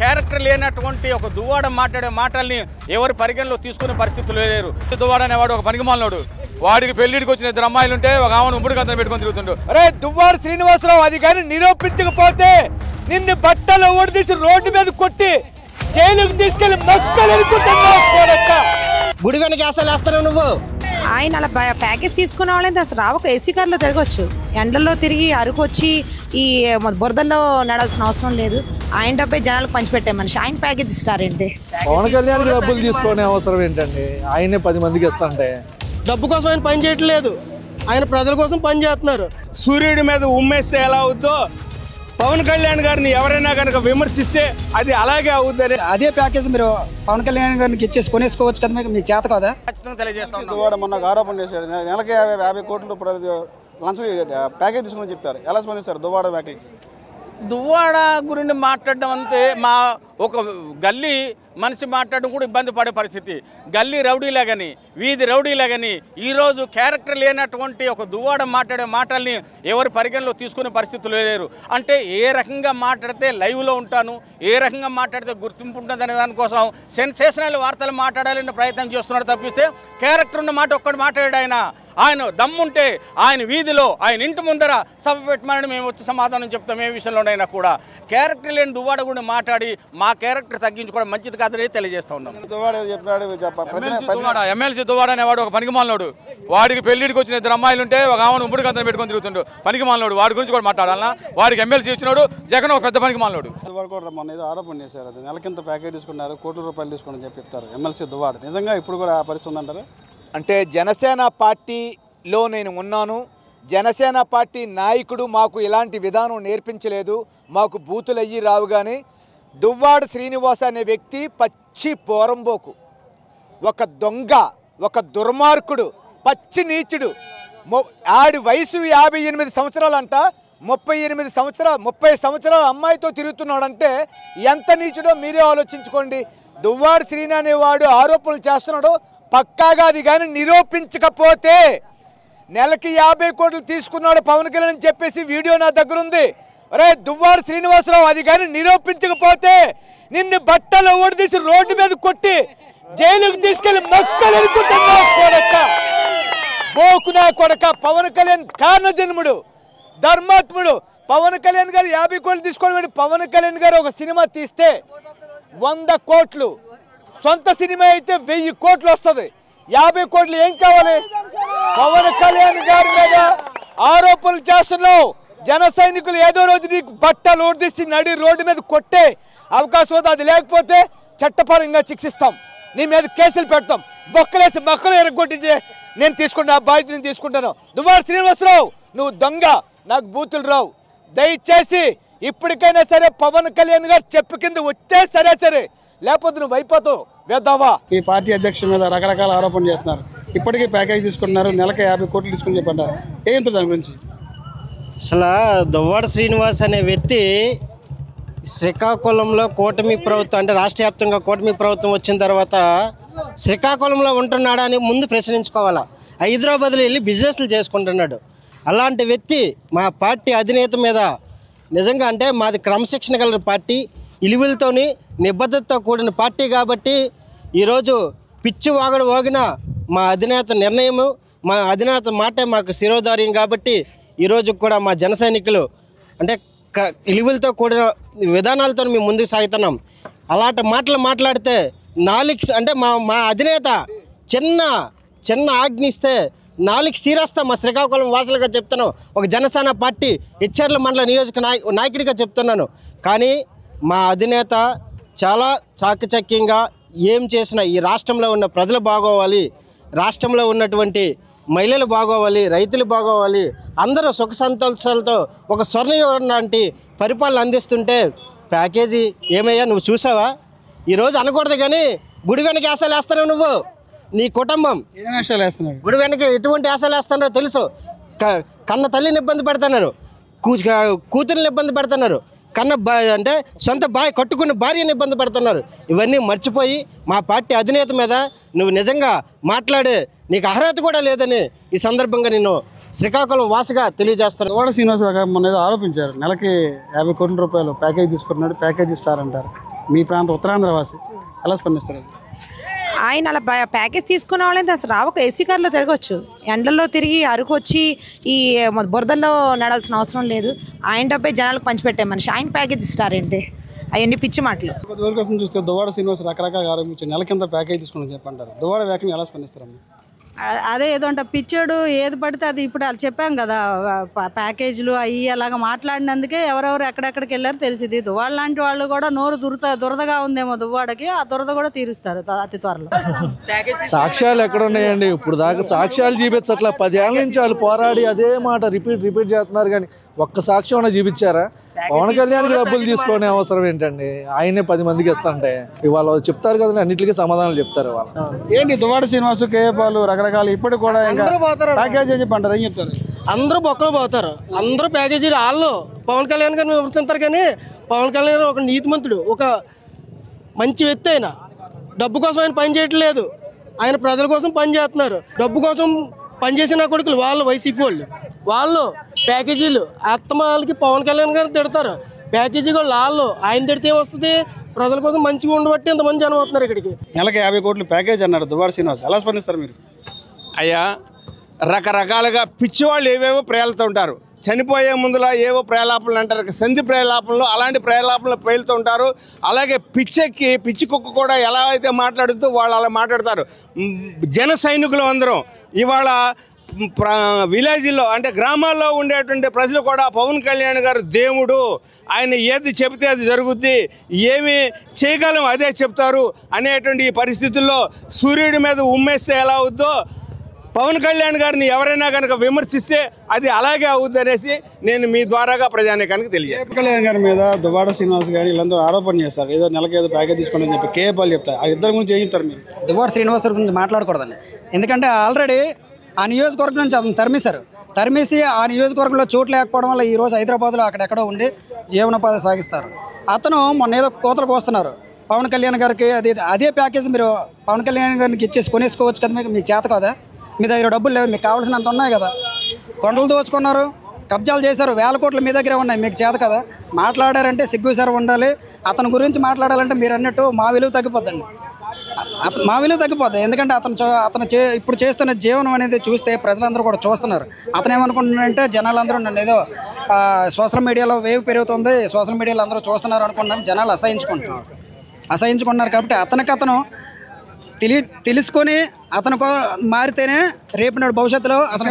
Character లేనటువంటి ఒక దువ్వాడ మాట్లాడే మాటల్ని ఎవరు పరిగణలో తీసుకునే పరిస్థితులు లేరు. దువ్వాడ అనేవాడు ఒక పనికిమాలినోడు. వాడికి పెళ్లిడికి వచ్చిన ఇద్దరు అమ్మాయిలు ఉంటే ఒక ఆమెను ఉమ్మడి కథను పెట్టుకొని తిరుగుతుండు. అరే దువ్వాడ శ్రీనివాసరావు అది కానీ నిరూపించకపోతే నిన్ను బట్టలు ఊడదీసి రోడ్డు మీద కొట్టి జైలుకు తీసుకెళ్లి మొక్కలు గుడి వెనక అసలు వేస్తావు నువ్వు. ఆయన అలా ప్యాకేజ్ తీసుకున్న వాళ్ళైతే అసలు రావక ఏసీ కార్లో తిరగచ్చు. ఎండల్లో తిరిగి అరుకొచ్చి ఈ బురదల్లో నడాల్సిన అవసరం లేదు. ఆయన డబ్బే జనాలకు పంచిపెట్టే మనిషి ఆయన ప్యాకేజ్ ఇస్తారేంటి? పవన్ కళ్యాణ్ డబ్బులు తీసుకునే అవసరం ఏంటండి? ఆయనే 10 మందికి ఇస్తాంటే డబ్బు కోసం ఆయన పని చేయట్లేదు, ఆయన ప్రజల కోసం పని చేస్తున్నారు. సూర్యుడి మీద ఉమ్మేస్తే ఎలా అవుద్దో పవన్ కళ్యాణ్ గారిని ఎవరైనా కనుక విమర్శిస్తే అది అలాగే అవుద్దని అదే ప్యాకేజ్ మీరు పవన్ కళ్యాణ్ గారికి ఇచ్చేసి కొనేసుకోవచ్చు కదా, మీకు చేత కదా. ఖచ్చితంగా తెలియజేస్తాం. దువ్వాడ మొన్న ఆరోపణ చేశాడు, నెలకి 50 కోట్లు లంచం ప్యాకేజ్ తీసుకుని చెప్తారు. ఎలా స్పందిస్తారు దువ్వాడ వ్యాఖ్యలకి? దువ్వాడ గురించి మాట్లాడడం అంతే. మా ఒక గల్లీ మనిషి మాట్లాడడం కూడా ఇబ్బంది పడే పరిస్థితి. గల్లీ రౌడీలాగని, వీధి రౌడీలాగని ఈరోజు క్యారెక్టర్ లేనటువంటి ఒక దువ్వాడ మాట్లాడే మాటల్ని ఎవరు పరిగణలో తీసుకునే పరిస్థితులు లేరు. అంటే ఏ రకంగా మాట్లాడితే లైవ్లో ఉంటాను, ఏ రకంగా మాట్లాడితే గుర్తింపు ఉంటుంది అనే దానికోసం సెన్సేషనల్ వార్తలు మాట్లాడాలని ప్రయత్నం చేస్తున్నాడు తప్పిస్తే క్యారెక్టర్ ఉన్న మాట ఒక్కటి మాట్లాడాడు. ఆయన దమ్ముంటే ఆయన వీధిలో ఆయన ఇంటి ముందర సభ పెట్టమని మేము వచ్చి సమాధానం చెప్తాం. ఏ విషయంలోనైనా కూడా క్యారెక్టర్ లేని దువ్వాడ కూడా మాట్లాడి మా క్యారెక్టర్ తగ్గించుకోవడం మంచిది కాదని తెలియజేస్తా ఉన్నాం. ఎమ్మెల్సీ దువ్వాడ అనేవాడు ఒక పనికిమాలినోడు. వాడికి పెళ్లిడికి వచ్చిన ఇద్దరు అమ్మాయిలు ఉంటే ఒక ఆమెను ఉమ్మడి కథను పెట్టుకొని తిరుగుతుండు. పనికిమాలినోడు. వాడి గురించి కూడా మాట్లాడాలన్నా? వాడికి ఎమ్మెల్సీ ఇచ్చినాడు. జగన్ ఒక పెద్ద పనికిమాలినోడు. మొన్న ఏదో ఆరోపణ చేశారు, అది నెలకింత ప్యాకేజ్ తీసుకున్నారు, కోట్ల రూపాయలు తీసుకుని చెప్పి చెప్తారు ఎమ్మెల్సీ దువ్వాడ. నిజంగా ఇప్పుడు కూడా ఆ పరిస్థితి ఉందంటారు? అంటే జనసేన పార్టీలో నేను ఉన్నాను, జనసేన పార్టీ నాయకుడు మాకు ఇలాంటి విధానం నేర్పించలేదు, మాకు బూతులు అయ్యి రావు. కానీ దువ్వాడ శ్రీనివాస అనే వ్యక్తి పచ్చి పోరంబోకు, ఒక దొంగ, ఒక దుర్మార్గుడు, పచ్చి నీచుడు. ఆడి వయసు 58 సంవత్సరాలంట. 30 సంవత్సరాల అమ్మాయితో తిరుగుతున్నాడంటే ఎంత నీచుడో మీరే ఆలోచించుకోండి. దువ్వాడ శ్రీని అనేవాడు ఆరోపణలు చేస్తున్నాడు. పక్కాగా అది కానీ నిరూపించకపోతే నెలకి 50 కోట్లు తీసుకున్నాడు పవన్ కళ్యాణ్ అని చెప్పేసి వీడియో నా దగ్గర ఉంది. అరే దువ్వాడ శ్రీనివాసరావు అది కానీ నిరూపించకపోతే నిన్ను బట్టలు ఊడదీసి రోడ్డు మీద కొట్టి జైలుకు తీసుకెళ్లి మొక్కలు బోకునా కొడక. పవన్ కళ్యాణ్ కారణ జన్ముడు, ధర్మాత్ముడు. పవన్ కళ్యాణ్ గారు 50 కోట్లు తీసుకోవడం. పవన్ కళ్యాణ్ గారు ఒక సినిమా తీస్తే 100 కోట్లు, సొంత సినిమా అయితే 1000 కోట్లు వస్తుంది. 50 కోట్లు ఏం కావాలి? పవన్ కళ్యాణ్ గారి మీద ఆరోపణలు చేస్తున్నావు. జన సైనికులు ఏదో రోజు నీకు బట్టలు ఊడదీసి నడి రోడ్డు మీద కొట్టే అవకాశం ఉంది. అది లేకపోతే చట్టపరంగా శిక్షిస్తాం, నీ మీద కేసులు పెడతాం. బొక్కలేసి మొక్కలు ఎరగొట్టించే నేను తీసుకుంటా, ఆ బాధ్యత నేను తీసుకుంటాను. దువ్వాడ శ్రీనివాసరావు నువ్వు దొంగ, నాకు బూతులు రావు. దయచేసి ఇప్పటికైనా సరే పవన్ కళ్యాణ్ గారు చెప్పు కింద వచ్చే సరే, లేకపోతే నువ్వు అయిపోతావు వేద్దావా. ఈ పార్టీ అధ్యక్షుల మీద రకరకాల ఆరోపణలు చేస్తున్నారు. ఇప్పటికీ ప్యాకేజ్ తీసుకుంటున్నారు, నెలకి 50 కోట్లు తీసుకుని చెప్పంటారు. ఏంటో దాని గురించి? అసలు దువ్వాడ శ్రీనివాస్ అనే వ్యక్తి శ్రీకాకుళంలో కూటమి ప్రభుత్వం, అంటే రాష్ట్ర వ్యాప్తంగా కూటమి ప్రభుత్వం వచ్చిన తర్వాత శ్రీకాకుళంలో ఉంటున్నాడా అని ముందు ప్రశ్నించుకోవాలా. హైదరాబాద్లో వెళ్ళి బిజినెస్లు చేసుకుంటున్నాడు. అలాంటి వ్యక్తి మా పార్టీ అధినేత మీద నిజంగా, అంటే మాది క్రమశిక్షణ గల పార్టీ, ఇలువలతోని నిబద్ధతతో కూడిన పార్టీ కాబట్టి ఈరోజు పిచ్చి వాగడు వాగిన మా అధినేత నిర్ణయము, మా అధినేత మాటే మాకు శిరోధార్యం. కాబట్టి ఈరోజు కూడా మా జన సైనికులు అంటే ఇలువలతో కూడిన విధానాలతో మేము ముందుకు సాగుతున్నాం. అలాంటి మాటలు మాట్లాడితే అంటే మా అధినేత చిన్న ఆజ్ఞిస్తే 4 సీరేస్తా. మా శ్రీకాకుళం వాసులుగా చెప్తున్నాను, ఒక జనసేన పార్టీ ఇచ్చర్ల మండల నియోజక నాయకుడిగా చెప్తున్నాను. కానీ మా అధినేత చాలా చాకచక్యంగా ఏం చేసినా ఈ రాష్ట్రంలో ఉన్న ప్రజలు బాగోవాలి, రాష్ట్రంలో ఉన్నటువంటి మహిళలు బాగోవాలి, రైతులు బాగోవాలి, అందరూ సుఖ సంతోషాలతో ఒక స్వర్ణయుగం లాంటి పరిపాలన అందిస్తుంటే ప్యాకేజీ ఏమయ్యా నువ్వు చూసావా? ఈరోజు అనకూడదు కానీ గుడి వెనక ఆశలు వేస్తున్నావు నువ్వు, నీ కుటుంబం గుడి వెనక ఎటువంటి ఆశలు వేస్తున్నారో తెలుసు. కన్న తల్లిని ఇబ్బంది పెడుతున్నారు, కూతురిని ఇబ్బంది పెడుతున్నారు, అంటే సొంత కట్టుకున్న భార్యని ఇబ్బంది పెడుతున్నారు. ఇవన్నీ మర్చిపోయి మా పార్టీ అధినేత మీద నువ్వు నిజంగా మాట్లాడే నీకు అర్హత కూడా లేదని ఈ సందర్భంగా నేను శ్రీకాకుళం వాసిగా తెలియజేస్తాను. దువ్వాడ శ్రీనివాసరావు మొన్న ఆరోపించారు, నెలకి 50 కోట్ల రూపాయలు ప్యాకేజ్ తీసుకుంటున్నాడు, ప్యాకేజ్ స్టార్ అంటారు. మీ ప్రాంత ఉత్తరాంధ్రవాసి ఎలా స్పందిస్తారు? ఆయన అలా ప్యాకేజ్ తీసుకున్న వాళ్ళైతే అసలు రావు. ఏసీ కార్లో తిరగచ్చు, ఎండల్లో తిరిగి అరకు వచ్చి ఈ బురదల్లో నడాల్సిన అవసరం లేదు. ఆయన డబ్బే జనాలకు పంచిపెట్టే మనిషి, ఆయన ప్యాకేజ్ ఇస్తారేంటి? అవన్నీ పిచ్చి మాటలు. కొద్దివరకు చూస్తే దువ్వాడ శ్రీనివాస్ రకరకాల ఆరోపించి నెల కింద ప్యాకేజ్ తీసుకుని చెప్పంటారు. దువ్వాడ వ్యాఖ్యను ఎలా స్పందిస్తారమ్మా? అదే ఏదో అంటే పిచ్చాడు ఏది పడితే అది. ఇప్పుడు వాళ్ళు చెప్పాం కదా ప్యాకేజీలు అవి అలాగా మాట్లాడినందుకే ఎవరెవరు ఎక్కడెక్కడికి వెళ్ళారో తెలిసింది. దువ్వాడ లాంటి వాళ్ళు కూడా నోరు దురదగా ఉందేమో దువ్వాడకి, ఆ దురద కూడా తీరుస్తారు అతి త్వరలో. సాక్ష్యాలు ఎక్కడ ఉన్నాయండి? ఇప్పుడు దాకా సాక్ష్యాలు చూపించట్లా. 10 ఏళ్ళ నుంచి వాళ్ళు పోరాడి అదే మాట రిపీట్ చేస్తున్నారు, కానీ ఒక్క సాక్ష్యం అన్న చూపించారా? పవన్ కళ్యాణ్కి డబ్బులు తీసుకునే అవసరం ఏంటండి? ఆయనే 10 మందికి ఇస్తాంటే ఇవాళ చెప్తారు కదండి, అన్నింటికి సమాధానాలు చెప్తారు వాళ్ళు. ఏంటి దువ్వాడ శ్రీనివాస్, కేఏపాల్ రకరకాలు ఇప్పుడు కూడా ఇంకా ప్యాకేజ్ అని చెప్పంటారు, ఏం చెప్తారు? అందరూ బొక్కలు పోతారు. అందరూ ప్యాకేజీలు వాళ్ళు పవన్ కళ్యాణ్ గారిని విమర్శిస్తారు, కానీ పవన్ కళ్యాణ్ ఒక నీతిమంతుడు, ఒక మంచి వ్యక్తి. ఆయన డబ్బు కోసం ఆయన పని చేయట్లేదు, ఆయన ప్రజల కోసం పని చేస్తున్నారు. డబ్బు కోసం పనిచేసిన కొడుకులు వాళ్ళు వైసీపీ వాళ్ళు ప్యాకేజీలు అత్తమాలకి పవన్ కళ్యాణ్ గారిని తిడతారు. ప్యాకేజీ కూడా వాళ్ళు ఆయన తిడితే ఏమొస్తుంది? ప్రజల కోసం మంచిగా ఉండబట్టి ఎంతమంది జనం అవుతున్నారు ఇక్కడికి. నెలకి 50 కోట్లు ప్యాకేజ్ అన్నారు దువ్వాడ శ్రీనివాస్, ఎలా స్పందిస్తారు మీరు? అయ్యా, రకరకాలుగా పిచ్చివాళ్ళు ఏవేవో ప్రేలుతూ ఉంటారు. చనిపోయే ముందులా ఏవో ప్రేలాపనలు అంటారు, సంధి ప్రేలాపనలు, అలాంటి ప్రేలాపనలు పేలుతూ ఉంటారు. అలాగే పిచ్చి కుక్క కూడా ఎలా అయితే మాట్లాడుతూ వాళ్ళు అలా మాట్లాడతారు. జన సైనికులు అందరం ఇవాళ విలేజ్లో అంటే గ్రామాల్లో ఉండేటువంటి ప్రజలు కూడా పవన్ కళ్యాణ్ గారు దేవుడు, ఆయన ఏది చెబితే అది జరుగుద్ది, ఏమి చేయగలం అదే చెప్తారు అనేటువంటి ఈ పరిస్థితుల్లో సూర్యుడి మీద ఉమ్మేస్తే ఎలా అవుద్దో పవన్ కళ్యాణ్ గారిని ఎవరైనా కనుక విమర్శిస్తే అది అలాగే అవుద్ది అనేసి నేను మీ ద్వారాగా ప్రజానీకానికి తెలియజేస్తాను. పవన్ కళ్యాణ్ గారి మీద దువ్వాడ శ్రీనివాస్ గారు వీళ్ళందరూ ఆరోపణ చేస్తారు, ఏదో నెలకి ఏదో ప్యాకేజ్ తీసుకోండి అని చెప్పి. కేఏపాల్ చెప్తారు, ఆ ఇద్దరు గురించి ఏం చెప్తారు మీరు? దువ్వాడ శ్రీనివాస్ గురించి మాట్లాడకూడదండి, ఎందుకంటే ఆల్రెడీ ఆ నియోజకవర్గం నుంచి అతను తరిమేసి ఆ నియోజకవర్గంలో చోటు లేకపోవడం వల్ల ఈరోజు హైదరాబాద్లో అక్కడెక్కడో ఉండి జీవనోపాధి సాగిస్తారు. అతను మొన్న ఏదో కోతలకు వస్తున్నారు పవన్ కళ్యాణ్ గారికి, అదే ప్యాకేజ్ మీరు పవన్ కళ్యాణ్ గారికి ఇచ్చేసి కొనేసుకోవచ్చు కదా, మీకు చేత కదా? మీ దగ్గర డబ్బులు లేవు, మీకు కావాల్సినంత ఉన్నాయి కదా. కొండలు దోచుకున్నారు, కబ్జాలు చేశారు, 1000 కోట్లు మీ దగ్గరే ఉన్నాయి, మీకు చేత కదా? మాట్లాడారంటే సిగ్గుసారి ఉండాలి. అతని గురించి మాట్లాడాలంటే మీరు అన్నట్టు మా విలువ తగ్గిపోద్దండి, మా విలువ తగ్గిపోద్ది. ఎందుకంటే అతను ఇప్పుడు చేస్తున్న జీవనం అనేది చూస్తే ప్రజలందరూ కూడా చూస్తున్నారు. అతను ఏమనుకుంటున్నారంటే జనాలందరూ నన్ను ఏదో సోషల్ మీడియాలో వేవ్ పెరుగుతుంది, సోషల్ మీడియాలో అందరూ చూస్తున్నారు అనుకుంటున్నారు. జనాలు అసహించుకుంటున్నారు కాబట్టి అతను తెలుసుకొని అతను మారితేనే రేపు నాడు భవిష్యత్తులో అతను